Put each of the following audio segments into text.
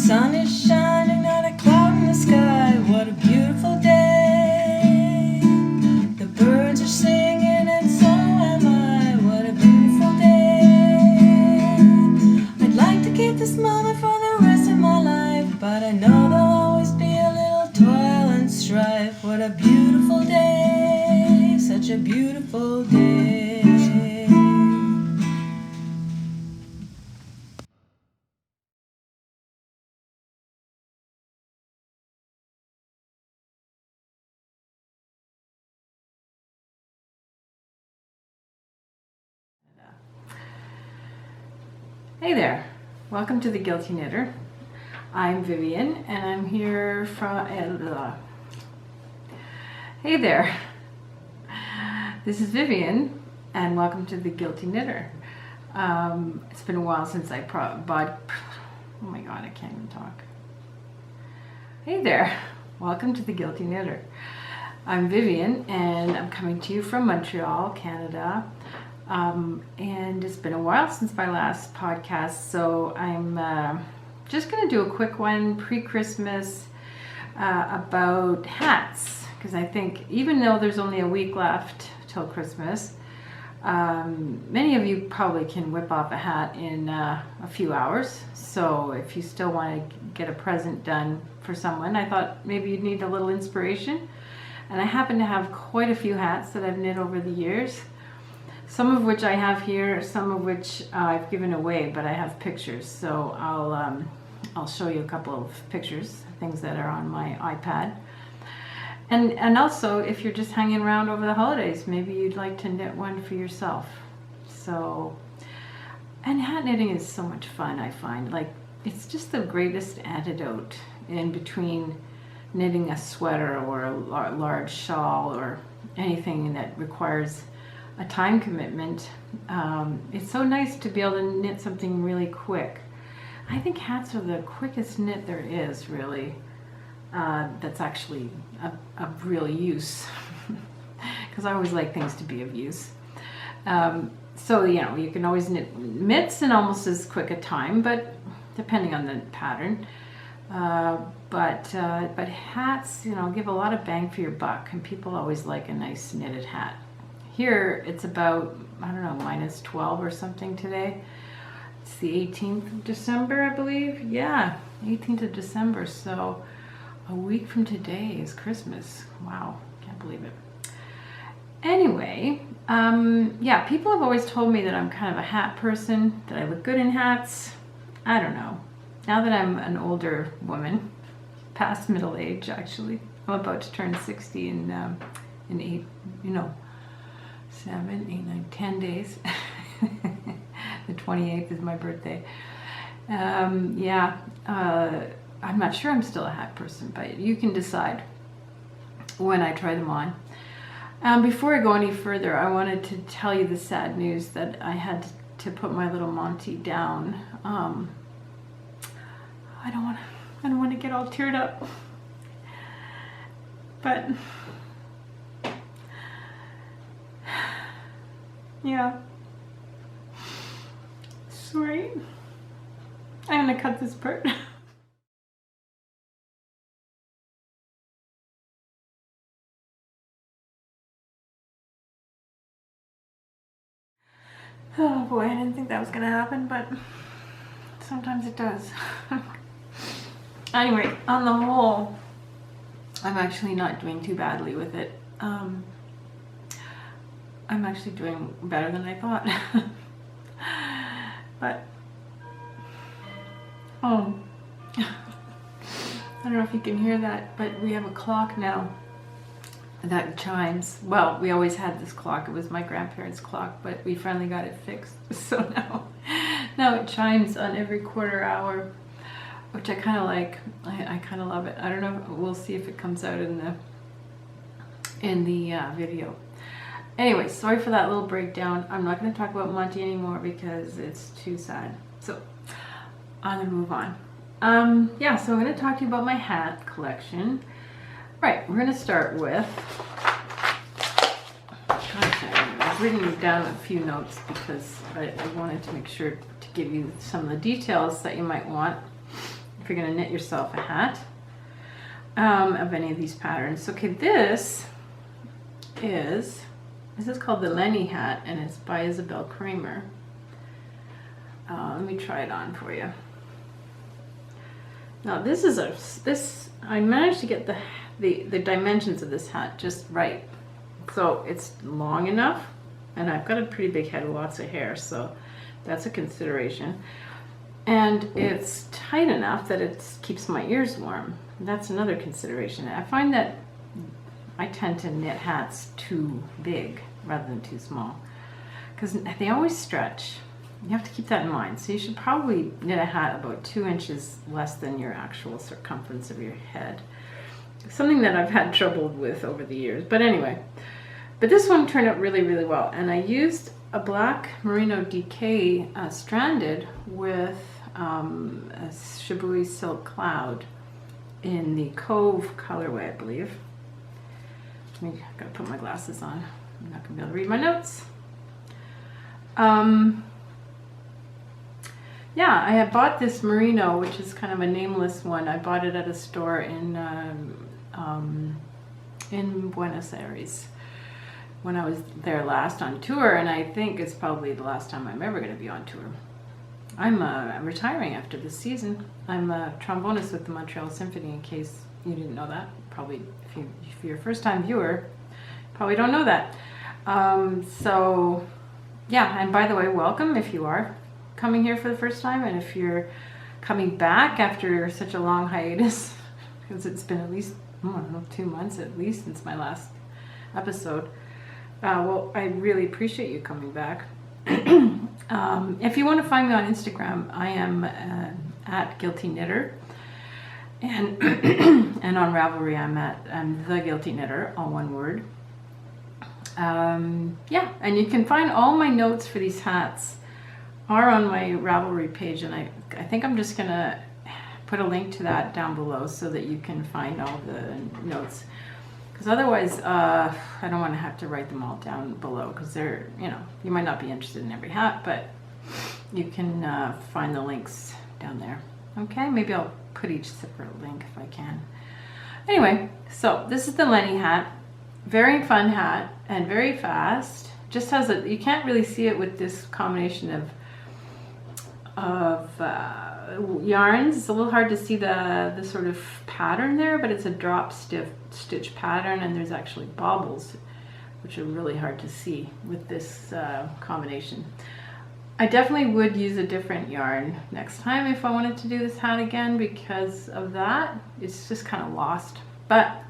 sun is shining, not a cloud in the sky. What a beautiful day. The birds are singing and so am I. What a beautiful day. I'd like to keep this moment for the rest of my life, but I know there'll always be a little toil and strife. What a beautiful day, such a beautiful day. Hey there, welcome to The Guilty Knitter. I'm Vivian and I'm here from Hey there, this is Vivian and welcome to The Guilty Knitter. It's been a while since I bought, oh my god, I can't even talk. Hey there, welcome to The Guilty Knitter. I'm Vivian and I'm coming to you from Montreal, Canada. And it's been a while since my last podcast, so I'm just going to do a quick one pre-Christmas about hats, because I think even though there's only a week left till Christmas, many of you probably can whip off a hat in a few hours. So if you still want to get a present done for someone, I thought maybe you'd need a little inspiration. And I happen to have quite a few hats that I've knit over the years. Some of which I have here, some of which I've given away, but I have pictures. So I'll show you a couple of pictures, things that are on my iPad. And also, if you're just hanging around over the holidays, maybe you'd like to knit one for yourself. So, and hat knitting is so much fun, I find. Like, it's just the greatest antidote in between knitting a sweater or a large shawl or anything that requires a time commitment. It's so nice to be able to knit something really quick. I think hats are the quickest knit there is, really, that's actually of real use, because I always like things to be of use. So, you know, you can always knit mitts in almost as quick a time, but depending on the pattern. But hats, you know, give a lot of bang for your buck, and people always like a nice knitted hat. Here it's about, I don't know, minus 12 or something today. It's the 18th of December, I believe. Yeah, 18th of December. So a week from today is Christmas. Wow, can't believe it. Anyway, yeah, people have always told me that I'm kind of a hat person, that I look good in hats. I don't know. Now that I'm an older woman, past middle age actually, I'm about to turn 60 in 10 days. The 28th is my birthday. I'm not sure I'm still a hat person, but you can decide when I try them on. Before I go any further, I wanted to tell you the sad news that I had to put my little Monty down. I don't want to get all teared up, but yeah, sorry, I'm gonna cut this part. Oh boy, I didn't think that was gonna happen, but sometimes it does. Anyway, on the whole, I'm actually not doing too badly with it. I'm actually doing better than I thought. But, I don't know if you can hear that, but we have a clock now that chimes. Well, we always had this clock. It was my grandparents' clock, but we finally got it fixed. So now it chimes on every quarter hour, which I kind of like. I kind of love it. I don't know. We'll see if it comes out in the video. Anyway, sorry for that little breakdown. I'm not going to talk about Monty anymore because it's too sad. So I'm going to move on. Yeah, so I'm going to talk to you about my hat collection. Right, we're going to start with, I was writing down a few notes because I wanted to make sure to give you some of the details that you might want if you're going to knit yourself a hat of any of these patterns. Okay, this is called the Lenny hat, and it's by Isabel Kramer. Let me try it on for you. Now I managed to get the dimensions of this hat just right. So it's long enough, and I've got a pretty big head with lots of hair, so that's a consideration. And it's tight enough that it keeps my ears warm. That's another consideration. I find that I tend to knit hats too big rather than too small, because they always stretch. You have to keep that in mind. So you should probably knit a hat about 2 inches less than your actual circumference of your head. Something that I've had trouble with over the years. But anyway, but this one turned out really, really well. And I used a black merino DK stranded with a Shibui Silk Cloud in the Cove colorway, I believe. I gotta put my glasses on. I'm not gonna be able to read my notes. Yeah, I had bought this merino, which is kind of a nameless one. I bought it at a store in Buenos Aires when I was there last on tour, and I think it's probably the last time I'm ever going to be on tour. I'm retiring after this season. I'm a trombonist with the Montreal Symphony, in case you didn't know that. Probably, if you're a first-time viewer, probably don't know that. So, yeah, and by the way, welcome if you are coming here for the first time, and if you're coming back after such a long hiatus, because it's been at least, I don't know, 2 months at least since my last episode. Well, I really appreciate you coming back. If you want to find me on Instagram, I am at Guilty Knitter, and and on Ravelry I'm The Guilty Knitter, all one word. Yeah, and you can find all my notes for these hats are on my Ravelry page, and I think I'm just gonna put a link to that down below so that you can find all the notes, because otherwise I don't want to have to write them all down below, because they're, you might not be interested in every hat, but you can find the links down there. Okay, maybe I'll put each separate link if I can. Anyway, so this is the Lenny hat. Very fun hat and very fast. Just has you can't really see it with this combination of yarns. It's a little hard to see the sort of pattern there, but it's a drop stitch pattern, and there's actually baubles, which are really hard to see with this combination. I definitely would use a different yarn next time if I wanted to do this hat again, because of that. It's just kind of lost, but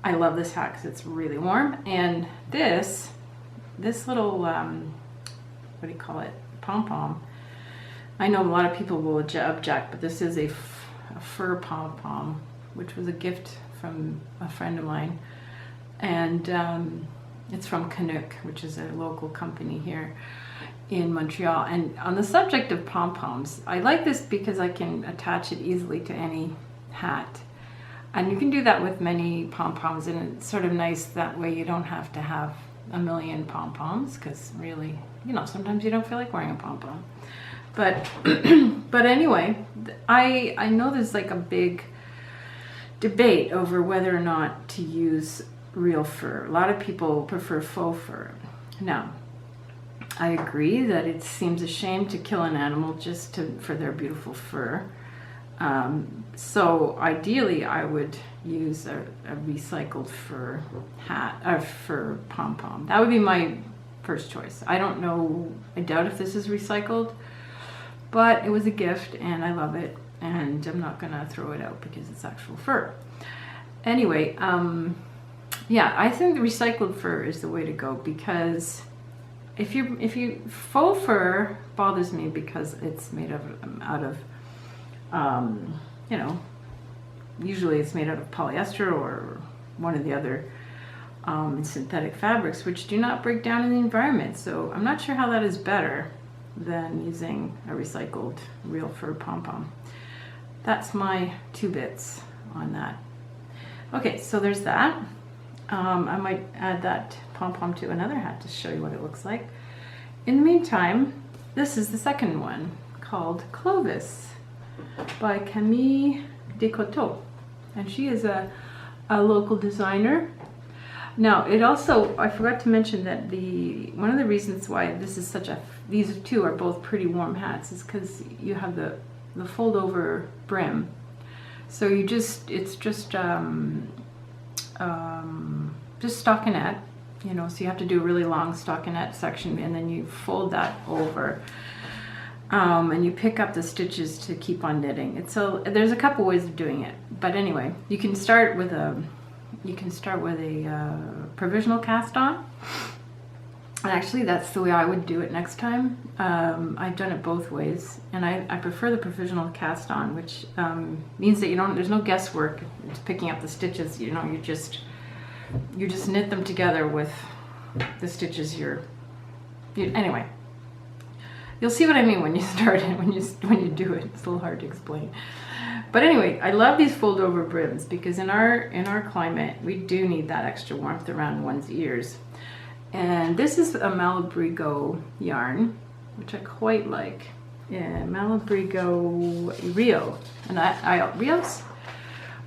I love this hat because it's really warm. And this little what do you call it, pom-pom, I know a lot of people will object, but this is a fur pom-pom, which was a gift from a friend of mine. And it's from Canuck, which is a local company here in Montreal. And on the subject of pom-poms, I like this because I can attach it easily to any hat. And you can do that with many pom-poms, and it's sort of nice that way. You don't have to have a million pom-poms, because really, sometimes you don't feel like wearing a pom-pom. But but anyway, I know there's like a big debate over whether or not to use real fur. A lot of people prefer faux fur. Now, I agree that it seems a shame to kill an animal just for their beautiful fur. So ideally, I would use a recycled fur hat or fur pom-pom. That would be my first choice. I don't know. I doubt if this is recycled. But it was a gift, and I love it, and I'm not gonna throw it out because it's actual fur. Anyway, yeah, I think the recycled fur is the way to go, because if you faux fur bothers me because it's made out of usually it's made out of polyester or one of the other synthetic fabrics, which do not break down in the environment. So I'm not sure how that is better than using a recycled real fur pom-pom. That's my 2 bits on that. Okay, so there's that. I might add that pom-pom to another hat to show you what it looks like. In the meantime, this is the second one, called Clovis. by Camille Descoteaux, and she is a local designer. Now, it also, I forgot to mention that one of the reasons why this is these two are both pretty warm hats is because you have the fold over brim. So it's just stockinette, you know, so you have to do a really long stockinette section, and then you fold that over. And you pick up the stitches to keep on knitting. There's a couple ways of doing it, but anyway, you can start with a provisional cast on, and actually that's the way I would do it next time. I've done it both ways, and I prefer the provisional cast on, which means that there's no guesswork. It's picking up the stitches. You know, you just knit them together with the stitches. Anyway. You'll see what I mean when you start it, when you do it. It's a little hard to explain. But anyway, I love these fold over brims because in our climate, we do need that extra warmth around one's ears. And this is a Malabrigo yarn, which I quite like. Yeah, Malabrigo Rio, and Rios,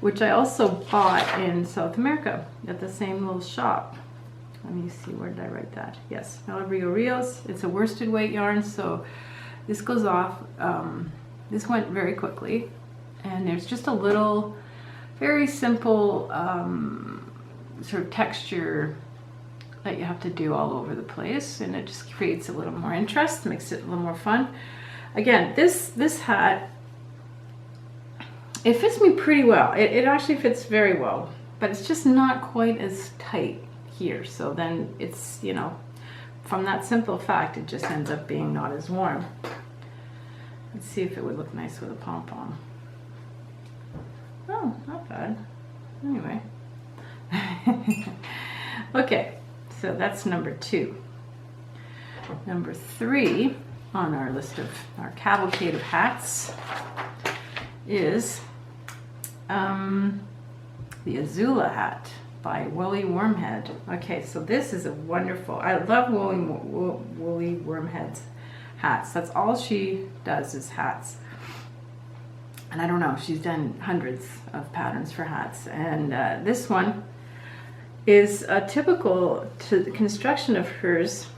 which I also bought in South America at the same little shop. Let me see, where did I write that? Yes, Malabrigo Rios. It's a worsted weight yarn, so this goes off. This went very quickly, and there's just a little, very simple sort of texture that you have to do all over the place, and it just creates a little more interest, makes it a little more fun. Again, this hat, it fits me pretty well. It actually fits very well, but it's just not quite as tight here. So then it's, you know, from that simple fact, it just ends up being not as warm. Let's see if it would look nice with a pom-pom. Oh, not bad. Anyway. Okay, so that's number 2. Number 3 on our list of our cavalcade of hats is the Azula hat by Woolly Wormhead. Okay, so this is a wonderful, I love Woolly Wormhead's hats. That's all she does is hats. And I don't know, she's done hundreds of patterns for hats. And this one is a typical to the construction of hers.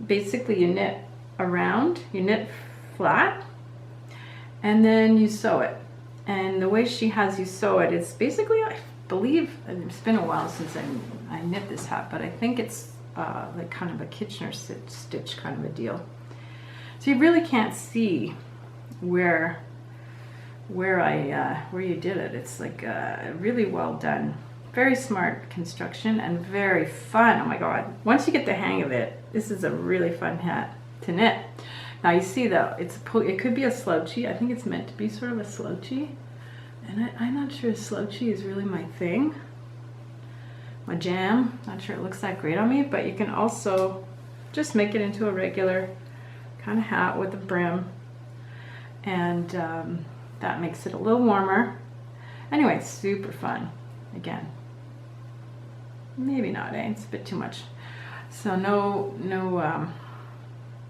Basically, you knit around, you knit flat, and then you sew it. And the way she has you sew it is basically, I believe, and it's been a while since I knit this hat, but I think it's like kind of a Kitchener stitch kind of a deal. So you really can't see where you did it. It's like really well done, very smart construction, and very fun. Oh my god, once you get the hang of it, this is a really fun hat to knit. Now you see though, it could be a slouchy. I think it's meant to be sort of a slouchy, and I'm not sure a slouchy is really my thing, my jam. Not sure it looks that great on me, but you can also just make it into a regular kind of hat with a brim, and that makes it a little warmer. Anyway, it's super fun. Again, maybe not, eh? It's a bit too much. So no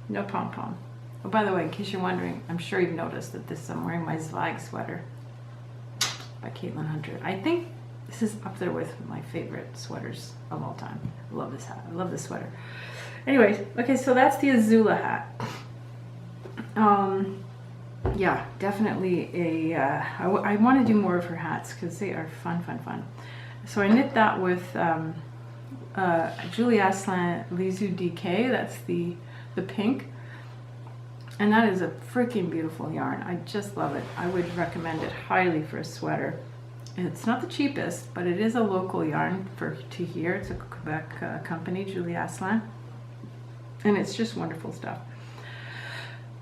pom-pom. Oh, by the way, in case you're wondering, I'm sure you've noticed that I'm wearing my Zweig sweater by Caitlin Hunter. I think this is up there with my favorite sweaters of all time. I love this hat. I love this sweater. Anyways, okay, so that's the Azula hat. Yeah, definitely I want to do more of her hats because they are fun. So I knit that with Julie Asselin Lisu DK. That's the pink. And that is a freaking beautiful yarn. I just love it. I would recommend it highly for a sweater. It's not the cheapest, but it is a local yarn to here. It's a Quebec company, Julie Asselin. And it's just wonderful stuff.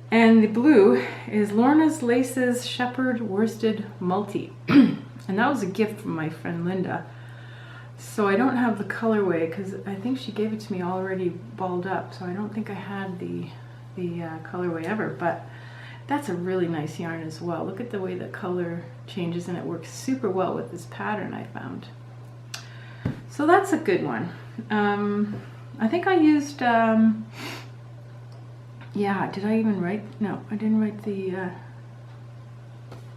And the blue is Lorna's Laces Shepherd Worsted Multi. And that was a gift from my friend Linda. So I don't have the colorway because I think she gave it to me already balled up. So I don't think I had the colorway ever, but that's a really nice yarn as well. Look at the way the color changes, and it works super well with this pattern I found. So that's a good one. I think I used, yeah, did I even write? No, I didn't write the,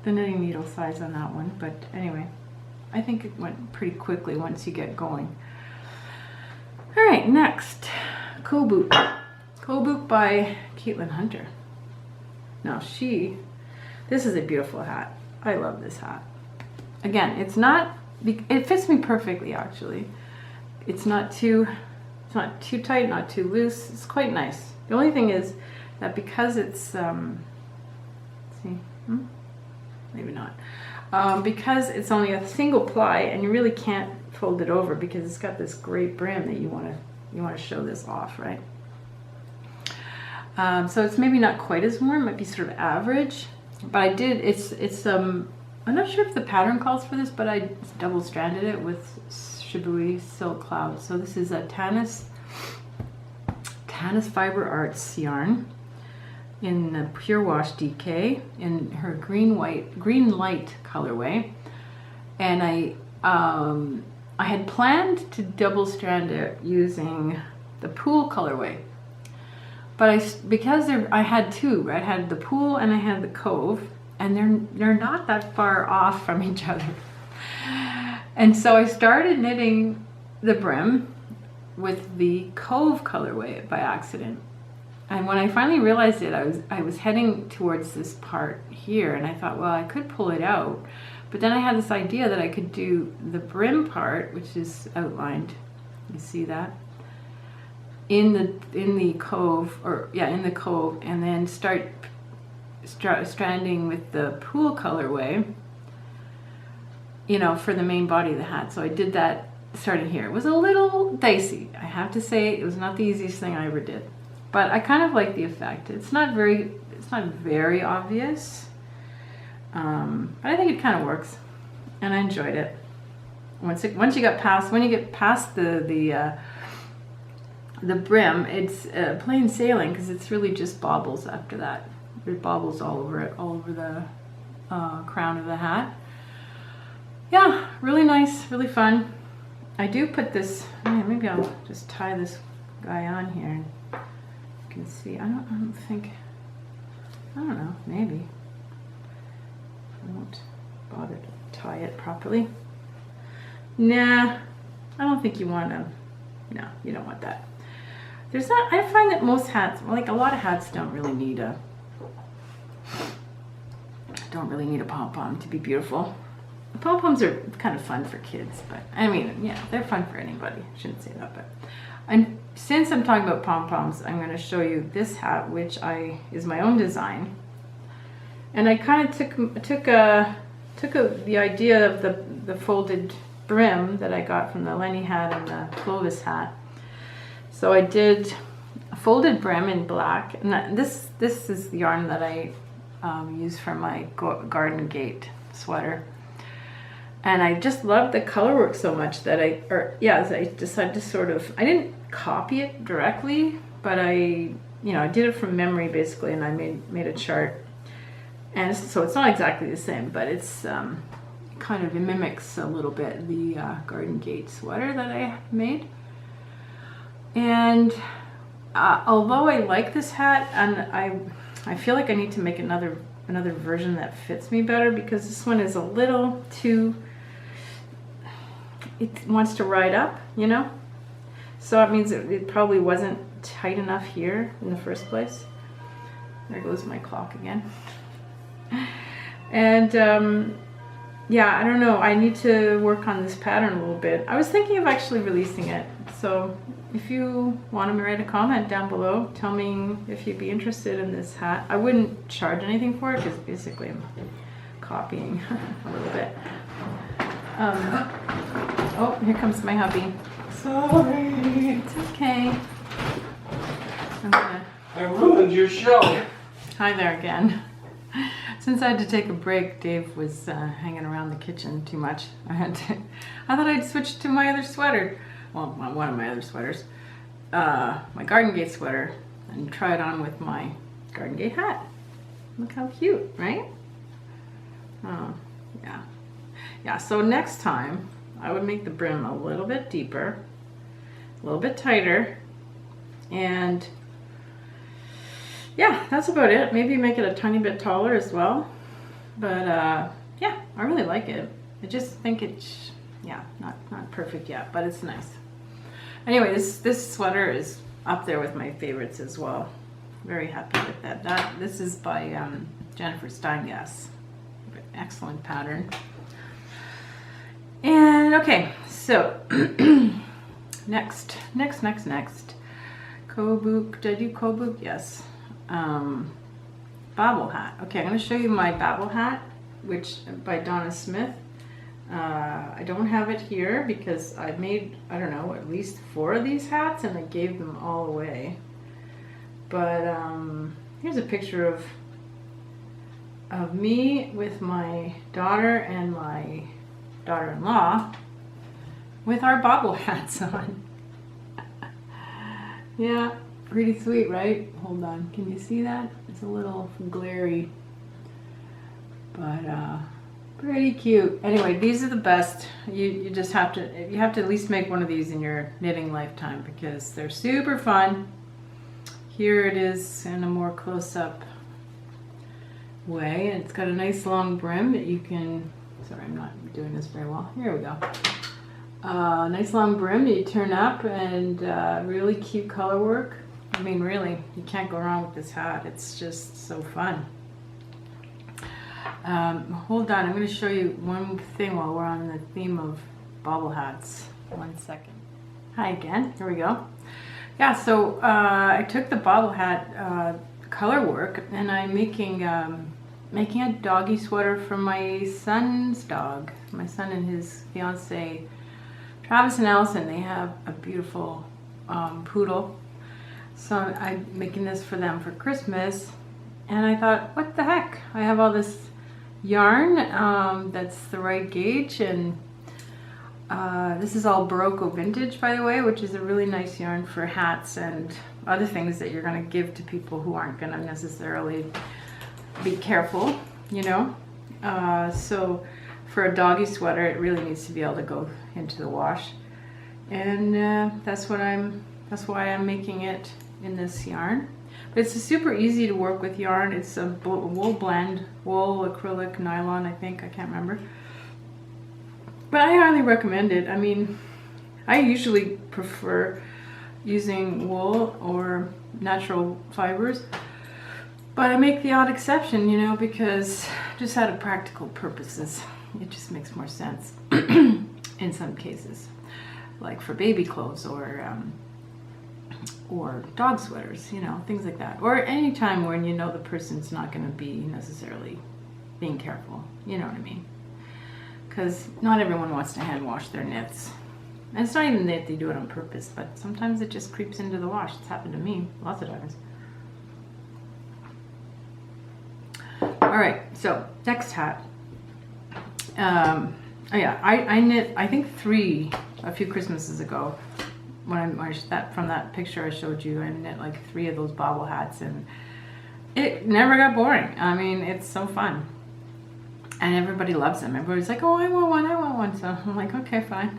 the knitting needle size on that one, but anyway, I think it went pretty quickly once you get going. All right, next, Koboot. Koboot by Caitlin Hunter. Now this is a beautiful hat. I love this hat. Again, it fits me perfectly actually. It's not too tight, not too loose. It's quite nice. The only thing is that because it's, maybe not. Because it's only a single ply and you really can't fold it over because it's got this great brim that you want to show this off, right? So it's maybe not quite as warm, might be sort of average, but I'm not sure if the pattern calls for this, but I double stranded it with Shibui Silk Cloud. So this is a Tanis Fiber Arts yarn in the Pure Wash DK in her green light colorway, and I had planned to double strand it using the Pool colorway, but because I had two. I had the Pool and I had the Cove, and they're not that far off from each other. And so I started knitting the brim with the Cove colorway by accident. And when I finally realized it, I was heading towards this part here, and I thought, well, I could pull it out. But then I had this idea that I could do the brim part, which is outlined. You see that? In the Cove, and then start stranding with the Pool colorway, for the main body of the hat. So I did that starting here. It was a little dicey, I have to say. It was not the easiest thing I ever did, but I kind of like the effect. It's not very obvious, but I think it kind of works, and I enjoyed it. When you get past the brim, it's plain sailing because it's really just baubles after that. There's baubles all over it, all over the crown of the hat. Yeah, really nice, really fun. I do put this, maybe I'll just tie this guy on here and you can see. I don't know, maybe. I won't bother to tie it properly. Nah, I don't think you want to, no, you don't want that. I find that most hats, like a lot of hats don't really need a pom-pom to be beautiful. The pom-poms are kind of fun for kids, but I mean, yeah, they're fun for anybody. I shouldn't say that, but. And since I'm talking about pom-poms, I'm going to show you this hat, which is my own design. And I kind of took the idea of the folded brim that I got from the Lenny hat and the Clovis hat. So I did a folded brim in black, and this is the yarn that I use for my Garden Gate sweater. And I just loved the color work so much that I decided to I didn't copy it directly, but I did it from memory basically, and I made a chart. And so it's not exactly the same, but it's it mimics a little bit the Garden Gate sweater that I made. And although I like this hat, and I feel like I need to make another version that fits me better, because this one is a little too, it wants to ride up, so that means it probably wasn't tight enough here in the first place. There goes my clock again. And yeah, I don't know, I need to work on this pattern a little bit. I was thinking of actually releasing it, so if you want to write a comment down below, tell me if you'd be interested in this hat. I wouldn't charge anything for it because basically I'm copying a little bit. Oh, here comes my hubby. Sorry. It's okay. I ruined your show. Hi there again. Since I had to take a break, Dave was hanging around the kitchen too much. I thought I'd switch to my other sweater. Well, one of my other sweaters. My Garden Gate sweater. And try it on with my Garden Gate hat. Look how cute, right? Oh, yeah. Yeah, so next time, I would make the brim a little bit deeper, a little bit tighter, and yeah, that's about it. Maybe make it a tiny bit taller as well. But yeah, I really like it. I just think it's, yeah, not perfect yet, but it's nice. Anyway, this sweater is up there with my favorites as well. Very happy with that. This is by Jennifer Steingass. Excellent pattern. And okay, so next. Kobuk, did I do Kobuk? Yes. Babble hat. Okay, I'm going to show you my babble hat, which by Donna Smith. I don't have it here because I made, I don't know, at least 4 of these hats and I gave them all away. But here's a picture of me with my daughter and my daughter-in-law with our bobble hats on. Yeah, pretty sweet, right? Hold on, can you see that? It's a little glary, but pretty cute. Anyway, these are the best. You just have to at least make one of these in your knitting lifetime because they're super fun. Here it is in a more close-up way, and it's got a nice long brim that you can, sorry, I'm not doing this very well. Here we go. Nice long brim that you turn up, and really cute color work. I mean, really, you can't go wrong with this hat. It's just so fun. Hold on, I'm going to show you one thing while we're on the theme of bobble hats. 1 second. Hi again. Here we go. Yeah, so I took the bobble hat color work, and I'm making a doggy sweater for my son's dog. My son and his fiance, Travis and Allison, they have a beautiful poodle. So I'm making this for them for Christmas, and I thought, what the heck? I have all this yarn that's the right gauge, and this is all Barocco vintage, by the way, which is a really nice yarn for hats and other things that you're going to give to people who aren't going to necessarily be careful, you know. So for a doggy sweater, it really needs to be able to go into the wash, and that's why I'm making it in this yarn. But it's super easy to work with yarn. It's a wool blend, wool, acrylic, nylon, I think. I can't remember. But I highly recommend it. I mean, I usually prefer using wool or natural fibers, but I make the odd exception, you know, because just out of practical purposes, it just makes more sense in some cases, like for baby clothes or dog sweaters, you know, things like that. Or any time when you know the person's not going to be necessarily being careful, you know what I mean? Because not everyone wants to hand wash their knits. And it's not even that they do it on purpose, but sometimes it just creeps into the wash. It's happened to me lots of times. All right, so next hat. Oh yeah, I knit, I think 3 a few Christmases ago. When from that picture I showed you, I knit like 3 of those bobble hats, and it never got boring. I mean, it's so fun. And everybody loves them. Everybody's like, oh, I want one. So I'm like, okay, fine.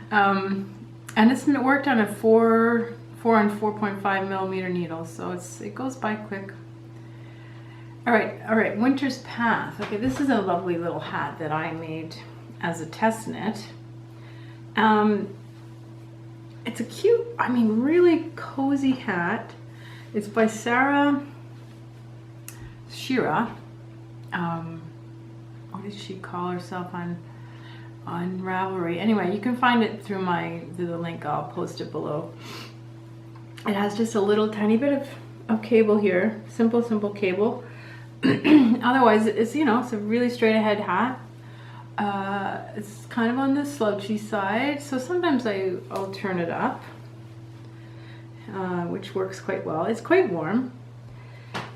And it's worked on a 4 and 4.5 millimeter needles, so it goes by quick. All right, Winter's Path. Okay, this is a lovely little hat that I made as a test knit. It's a cute, I mean, really cozy hat. It's by Sarah Shira. What did she call herself on Ravelry? Anyway, you can find it through the link. I'll post it below. It has just a little tiny bit of cable here, simple cable. Otherwise, it's, you know, it's a really straight ahead hat. It's kind of on the slouchy side, so sometimes I'll turn it up, which works quite well. It's quite warm,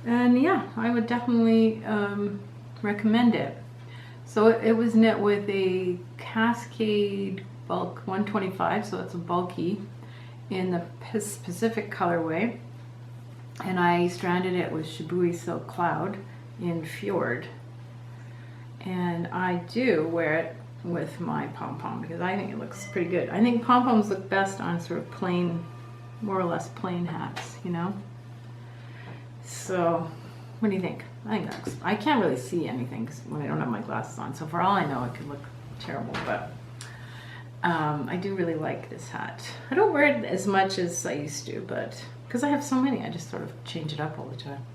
and yeah, I would definitely recommend it. So it was knit with a Cascade Bulk 125, so it's a bulky in the Pacific colorway, and I stranded it with Shibui Silk Cloud in Fjord. And I do wear it with my pom-pom because I think it looks pretty good. I think pom-poms look best on sort of plain, more or less plain hats, you know? So, what do you think? I think that's, I can't really see anything 'cause when I don't have my glasses on. So for all I know, it could look terrible, but I do really like this hat. I don't wear it as much as I used to, but because I have so many, I just sort of change it up all the time.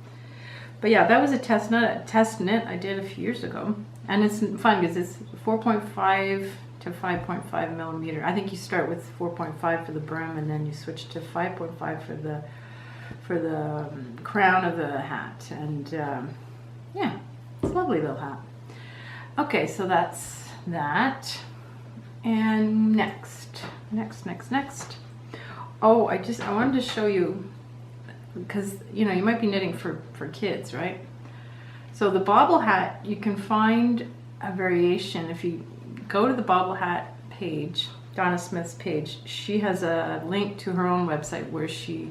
But yeah, that was a test knit I did a few years ago. And it's fun because it's 4.5 to 5.5 millimeter. I think you start with 4.5 for the brim and then you switch to 5.5 for the crown of the hat. And yeah, it's a lovely little hat. Okay, so that's that. And next. Oh, I wanted to show you, because you know, you might be knitting for kids, right? So the bobble hat, you can find a variation if you go to the bobble hat page, Donna Smith's page. She has a link to her own website where she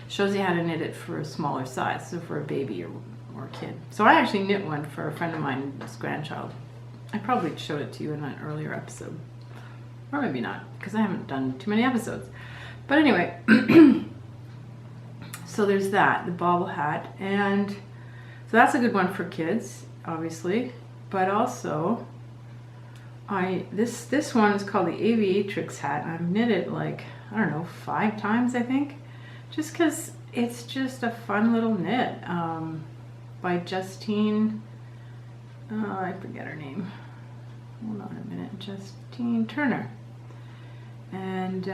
shows you how to knit it for a smaller size, so for a baby or kid. So I actually knit one for a friend of mine's grandchild. I probably showed it to you in an earlier episode, or maybe not, because I haven't done too many episodes. But anyway, so there's that, the bobble hat, and so that's a good one for kids, obviously. But also, this one is called the Aviatrix hat. I've knit it like, I don't know, 5 times I think, just because it's just a fun little knit by Justine. I forget her name. Hold on a minute, Justine Turner. And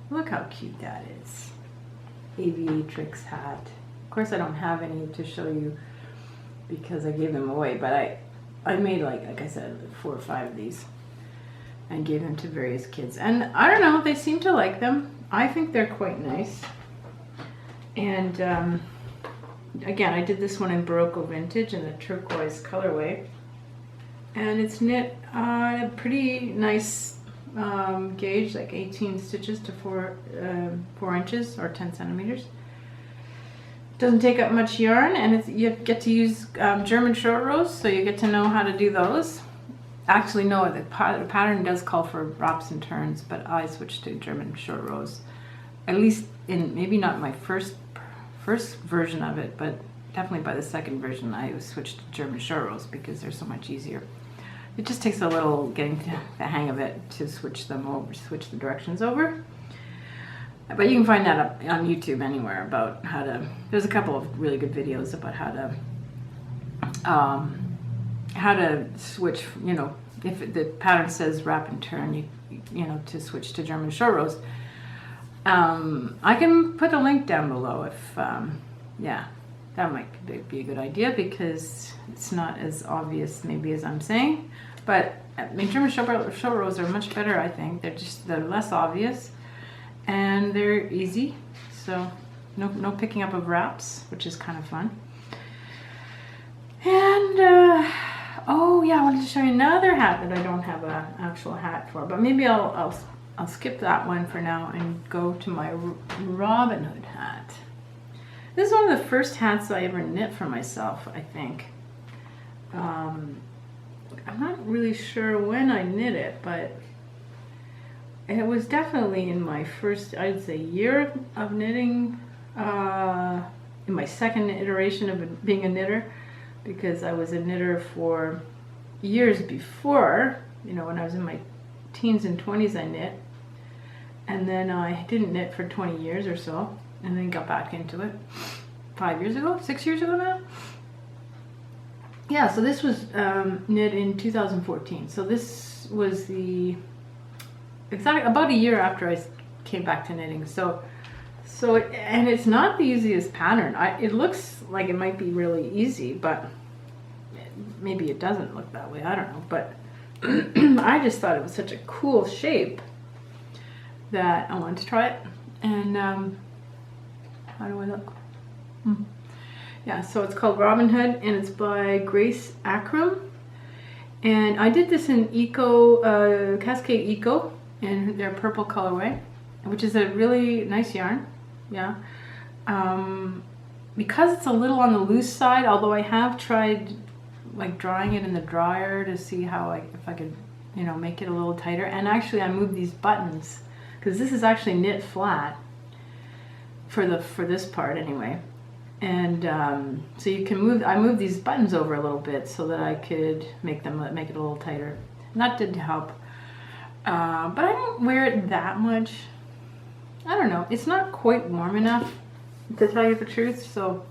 look how cute that is. Aviatrix hat. Of course I don't have any to show you because I gave them away, but I made like I said, 4 or 5 of these and gave them to various kids. And I don't know, they seem to like them. I think they're quite nice. And again, I did this one in Barocco Vintage in the turquoise colorway. And it's knit a pretty nice gauge, like 18 stitches to 4 inches or 10 centimeters. Doesn't take up much yarn, and you get to use German short rows, so you get to know how to do those. Actually, no, the pattern does call for wraps and turns, but I switched to German short rows. At least in, maybe not my first version of it, but definitely by the second version I switched to German short rows because they're so much easier. It just takes a little getting the hang of it to switch them over, switch the directions over. But you can find that up on YouTube anywhere about how to, there's a couple of really good videos about how to switch, you know, if the pattern says wrap and turn, you know, to switch to German short rows. I can put a link down below if, yeah, that might be a good idea because it's not as obvious maybe as I'm saying. But I mean, German short rows are much better, I think. They're less obvious. And they're easy, so no picking up of wraps, which is kind of fun. And oh yeah, I wanted to show you another hat that I don't have an actual hat for, but maybe I'll skip that one for now and go to my Robin Hood hat. This is one of the first hats I ever knit for myself, I think. I'm not really sure when I knit it, but it was definitely in my first, I'd say, year of knitting, in my second iteration of being a knitter, because I was a knitter for years before, you know, when I was in my teens and 20s I knit, and then I didn't knit for 20 years or so, and then got back into it 5 years ago, 6 years ago now. Yeah, so this was knit in 2014, so this was the exactly about a year after I came back to knitting. And it's not the easiest pattern. It looks like it might be really easy, but maybe it doesn't look that way. I don't know. But I just thought it was such a cool shape that I wanted to try it. And how do I look? Yeah, so it's called Robin Hood, and it's by Grace Akram. And I did this in Cascade Eco, in their purple colorway, which is a really nice yarn. Yeah, because it's a little on the loose side, although I have tried like drying it in the dryer to see how if I could, you know, make it a little tighter. And actually I moved these buttons because this is actually knit flat for this part anyway, And so you can move, I moved these buttons over a little bit so that I could make it a little tighter. And that did help. But I don't wear it that much. I don't know. It's not quite warm enough, to tell you the truth. So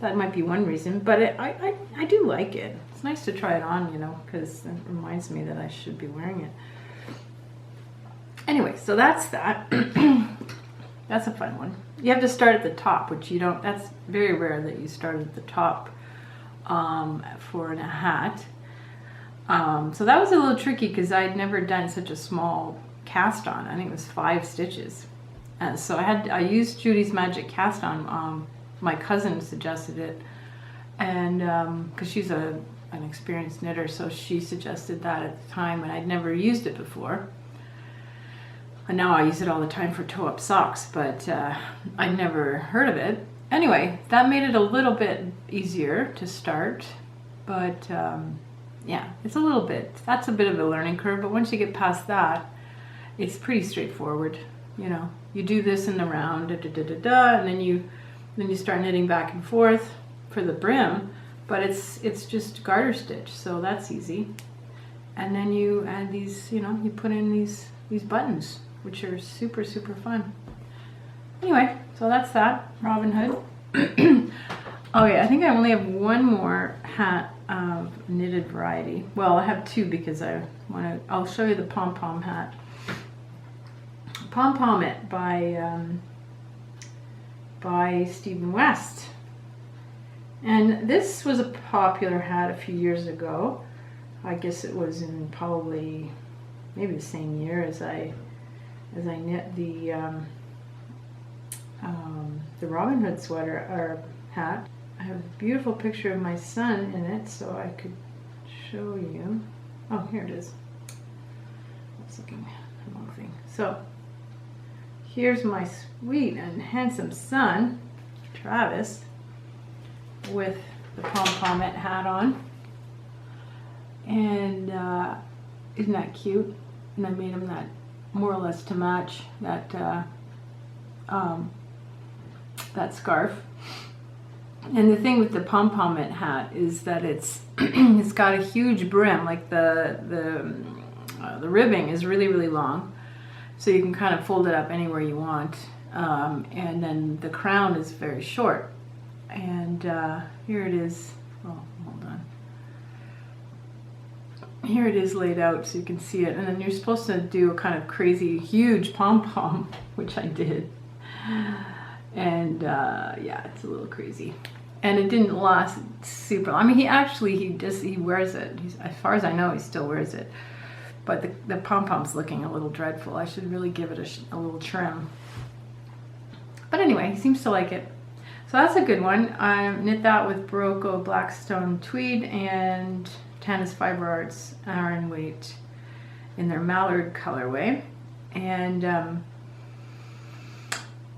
that might be one reason. But I do like it. It's nice to try it on, you know, because it reminds me that I should be wearing it. Anyway, so that's that. That's a fun one. You have to start at the top, which you don't, that's very rare that you start at the top for a hat. So that was a little tricky because I'd never done such a small cast on. I think it was 5 stitches. And so I used Judy's Magic Cast On. My cousin suggested it, and because she's an experienced knitter, so she suggested that at the time, and I'd never used it before. And now I use it all the time for toe-up socks, but I'd never heard of it. Anyway, that made it a little bit easier to start, but yeah, it's a little bit, that's a bit of a learning curve, but once you get past that, it's pretty straightforward. You know, you do this in the round, and then you start knitting back and forth for the brim, but it's just garter stitch, so that's easy. And then you add these, you know, you put in these buttons, which are super, super fun. Anyway, so that's that, Robin Hood. Oh yeah, I think I only have one more hat of knitted variety. Well, I have 2 because I'll show you the pom-pom hat. Pom-pom It by Stephen West. And this was a popular hat a few years ago. I guess it was in probably maybe the same year as I knit the Robin Hood sweater or hat. I have a beautiful picture of my son in it, so I could show you. Oh, here it is. I was looking at the wrong thing. So here's my sweet and handsome son, Travis, with the pom-pom It hat on. And isn't that cute? And I made him that more or less to match that that scarf. And the thing with the pom-pom It hat is that it's it's got a huge brim, like the ribbing is really, really long, so you can kind of fold it up anywhere you want. And then the crown is very short. And here it is. Oh, hold on. Here it is laid out so you can see it. And then you're supposed to do a kind of crazy, huge pom-pom, which I did. And yeah, it's a little crazy. And it didn't last super long. I mean, he wears it. As far as I know, he still wears it. But the pom-pom's looking a little dreadful. I should really give it a little trim. But anyway, he seems to like it. So that's a good one. I knit that with Barocco Blackstone Tweed and Tanis Fiber Arts Aran Weight in their Mallard colorway. And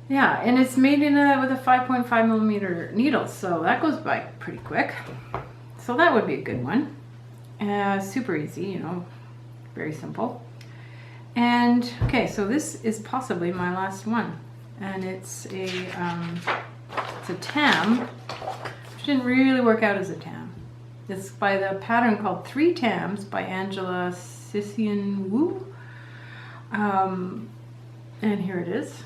yeah, and it's made with a 5.5 millimeter needle, so that goes by pretty quick. So that would be a good one. Super easy, you know, very simple. And okay, so this is possibly my last one, and it's a tam, which didn't really work out as a tam. It's by the pattern called 3 Tams by Angela Sission Wu. And here it is.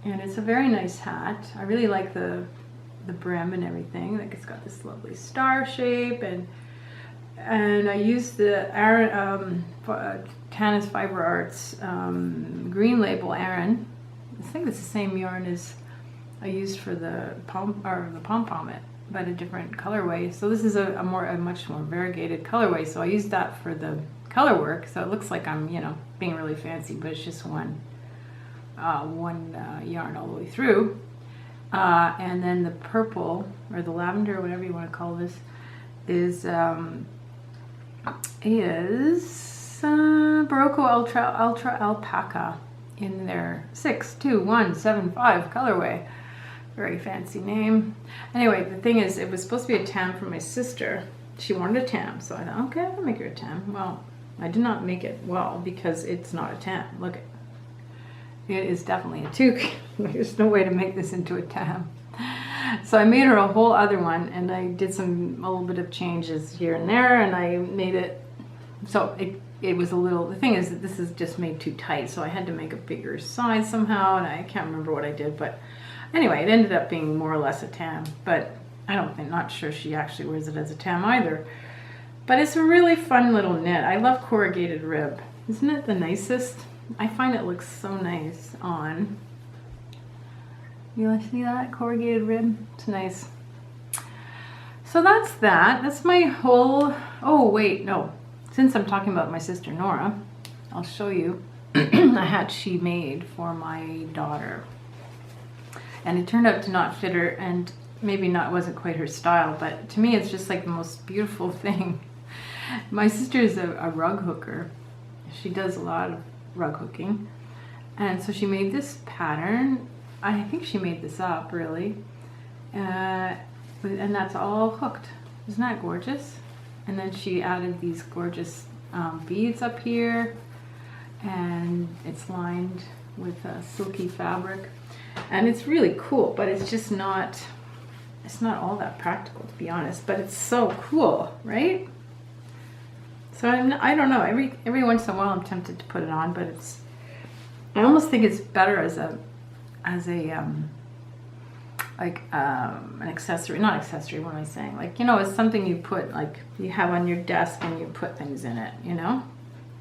And it's a very nice hat. I really like the brim and everything. Like, it's got this lovely star shape, and I used the Tanis Fiber Arts green label Aran. I think it's the same yarn as I used for the pom-pom It, but a different colorway. So this is a much more variegated colorway. So I used that for the color work. So it looks like I'm, you know, being really fancy, but it's just one yarn all the way through. And then the purple, or the lavender, or whatever you want to call this, is Barocco Ultra Alpaca in their 62175 colorway. Very fancy name. Anyway, the thing is, it was supposed to be a tam for my sister. She wanted a tam, so I thought, okay, I'll make her a tam. Well, I did not make it well because it's not a tam. Look, it is definitely a toque. There's no way to make this into a tam. So I made her a whole other one, and I did a little bit of changes here and there, and I made it so it was a little. The thing is that this is just made too tight, so I had to make a bigger size somehow, and I can't remember what I did, but anyway, it ended up being more or less a tam. But not sure she actually wears it as a tam either. But it's a really fun little knit. I love corrugated rib. Isn't it the nicest? I find it looks so nice on. You see that corrugated rib? It's nice. So that's that. That's my whole. Oh wait, no. Since I'm talking about my sister Nora, I'll show you a hat she made for my daughter. And it turned out to not fit her, and maybe wasn't quite her style, but to me it's just like the most beautiful thing. My sister is a rug hooker. She does a lot of rug hooking, and so she made this pattern. I think she made this up, really, and that's all hooked. Isn't that gorgeous? And then she added these gorgeous beads up here, and it's lined with silky fabric, and it's really cool, but it's just not all that practical, to be honest, but it's so cool, right? So I don't know, every once in a while I'm tempted to put it on, but I almost think it's better as an accessory, not accessory, what am I saying? Like, it's something you put, like you have on your desk and you put things in it,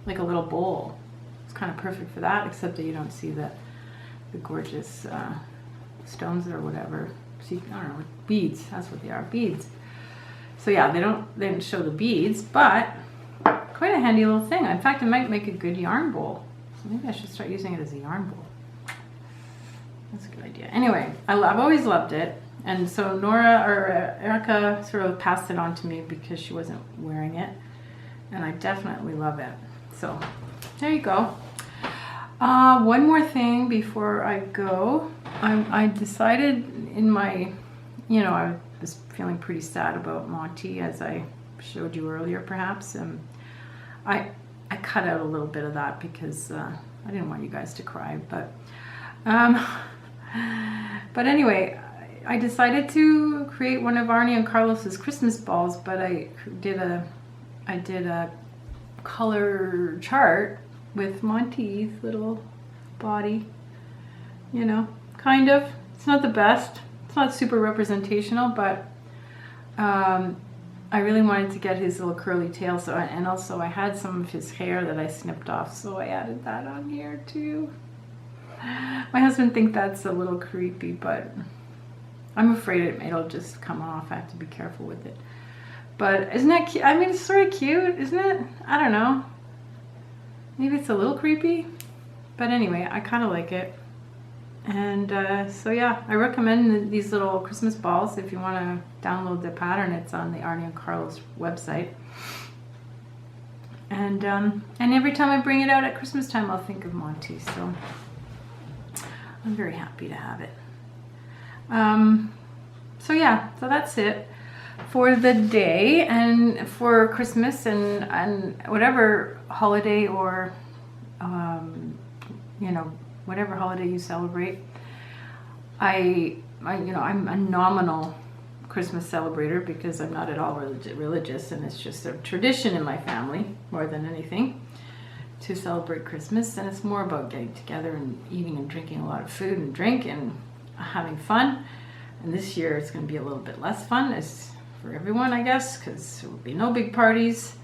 like a little bowl. It's kind of perfect for that, except that you don't see the gorgeous stones or whatever. See, I don't know, beads, that's what they are, beads. So yeah, they didn't show the beads, but quite a handy little thing. In fact, it might make a good yarn bowl. So maybe I should start using it as a yarn bowl. That's a good idea. Anyway, I've always loved it. And so Erica sort of passed it on to me because she wasn't wearing it. And I definitely love it. So there you go. One more thing before I go. I decided in my, I was feeling pretty sad about Monty, as I showed you earlier, perhaps. I cut out a little bit of that because I didn't want you guys to cry, but anyway, I decided to create one of Arnie and Carlos's Christmas balls, but I did a color chart with Monty's little body, kind of. It's not the best. It's not super representational, but I really wanted to get his little curly tail, and also I had some of his hair that I snipped off, so I added that on here too. My husband thinks that's a little creepy, but I'm afraid it'll just come off. I have to be careful with it. But isn't that cute? I mean, it's sort of cute, isn't it? I don't know. Maybe it's a little creepy, but anyway, I kind of like it. And so yeah, I recommend these little Christmas balls. If you want to download the pattern, it's on the Arnie and Carlos website. And every time I bring it out at Christmas time, I'll think of Monty. So I'm very happy to have it. So yeah, so that's it for the day and for Christmas and whatever holiday or whatever holiday you celebrate. I'm a nominal Christmas celebrator because I'm not at all religious, and it's just a tradition in my family more than anything to celebrate Christmas, and it's more about getting together and eating and drinking a lot of food and drink and having fun. And this year it's going to be a little bit less fun as for everyone, I guess, because there will be no big parties.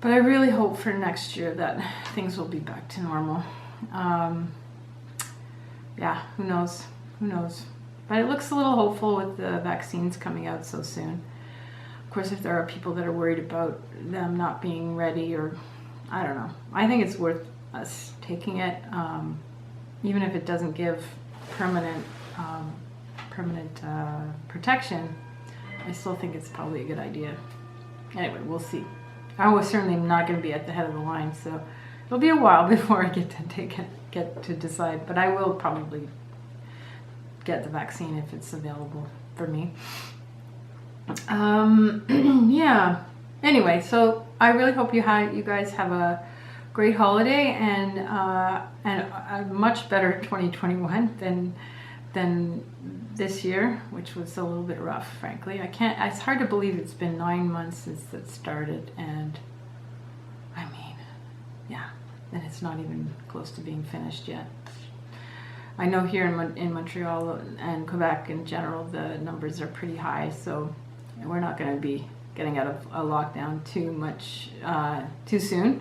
But I really hope for next year that things will be back to normal. Yeah, who knows? Who knows? But it looks a little hopeful with the vaccines coming out so soon. Of course, if there are people that are worried about them not being ready, or I don't know. I think it's worth us taking it, even if it doesn't give permanent protection. I still think it's probably a good idea. Anyway, we'll see. I was certainly not going to be at the head of the line, so it'll be a while before I get to decide. But I will probably get the vaccine if it's available for me. Yeah. Anyway, so I really hope you guys have a great holiday and a much better 2021 than this year, which was a little bit rough, frankly. It's hard to believe it's been 9 months since it started, and I mean, yeah, and it's not even close to being finished yet. I know here in Montreal and Quebec in general, the numbers are pretty high, so we're not going to be getting out of a lockdown too soon.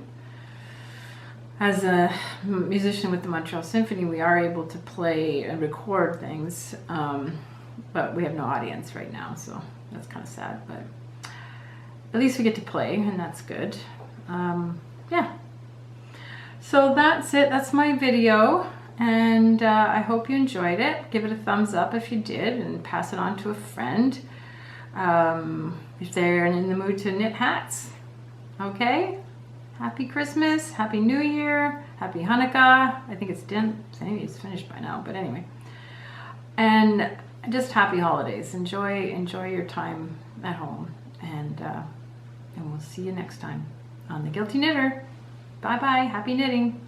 As a musician with the Montreal Symphony, we are able to play and record things, but we have no audience right now, so that's kind of sad, but at least we get to play, and that's good. Yeah. So that's it. That's my video, and I hope you enjoyed it. Give it a thumbs up if you did, and pass it on to a friend if they're in the mood to knit hats. Okay? Happy Christmas, Happy New Year, Happy Hanukkah. I think maybe it's finished by now, but anyway. And just happy holidays. Enjoy your time at home, and we'll see you next time on The Guilty Knitter. Bye bye. Happy knitting.